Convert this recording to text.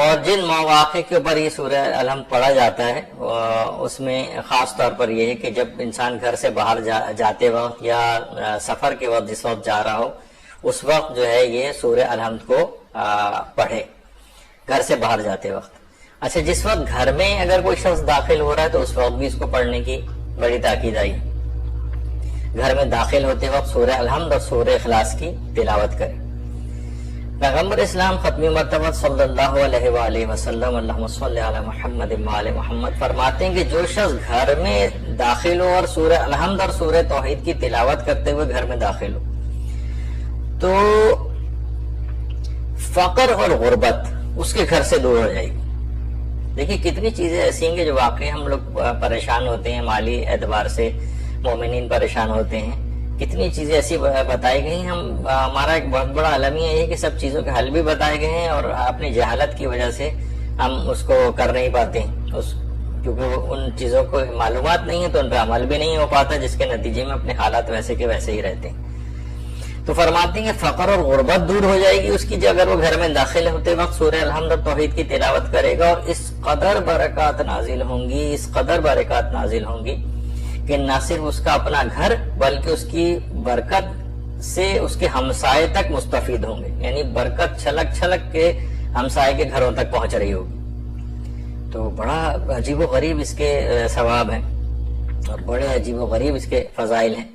اور جن مواقع کے اوپر یہ سورہ الحمد پڑھا جاتا ہے اس میں خاص طور پر یہ ہے کہ جب انسان گھر سے باہر جاتے وقت یا سفر کے وقت جس وقت جا رہا ہو اس وقت جو ہے یہ سورہ الحمد کو پڑھے گھر سے باہر جاتے وقت۔ اچھا، جس وقت گھر میں اگر کوئی شخص داخل ہو رہا ہے تو اس وقت بھی اس کو پڑھنے کی بڑی تاکید آئی، گھر میں داخل ہوتے وقت سورہ الحمد اور سورہ اخلاص کی تلاوت کرے۔ پیغمبر اسلام ختمی مرتبہ صلی اللہ علیہ وآلہ وسلم اللہم صلی علی محمد وآل محمد فرماتے ہیں کہ جو شخص گھر میں داخل ہو اور سورہ الحمد اور سورہ توحید کی تلاوت کرتے ہوئے گھر میں داخل ہو تو فقر اور غربت اس کے گھر سے دور ہو جائے گی۔ دیکھیں کتنی چیزیں ایسی ہیں کہ جو واقعی ہم لوگ پریشان ہوتے ہیں، مالی اعتبار سے مومنین پریشان ہوتے ہیں، کتنی چیزیں ایسی بتائی گئی ہیں۔ ہمارا ایک بہت بڑا المیہ یہ ہے کہ سب چیزوں کے حل بھی بتائے گئے ہیں اور اپنی جہالت کی وجہ سے ہم اس کو کر نہیں پاتے ہیں، کیونکہ ان چیزوں کو معلومات نہیں ہے تو ان پہ عمل بھی نہیں ہو پاتا، جس کے نتیجے میں اپنے حالات ویسے کے ویسے ہی رہتے ہیں۔ تو فرماتے ہیں کہ فقر اور غربت دور ہو جائے گی اس کی اگر وہ گھر میں داخل ہوتے وقت سورہ الحمد اور توحید کی تلاوت کرے گا، اور اس قدر برکات نازل ہوں گی، اس قدر برکات نازل ہوں گی کہ نہ صرف اس کا اپنا گھر بلکہ اس کی برکت سے اس کے ہمسائے تک مستفید ہوں گے، یعنی برکت چھلک چھلک کے ہمسائے کے گھروں تک پہنچ رہی ہوگی۔ تو بڑا عجیب و غریب اس کے ثواب ہیں اور بڑے عجیب و غریب اس کے فضائل ہیں۔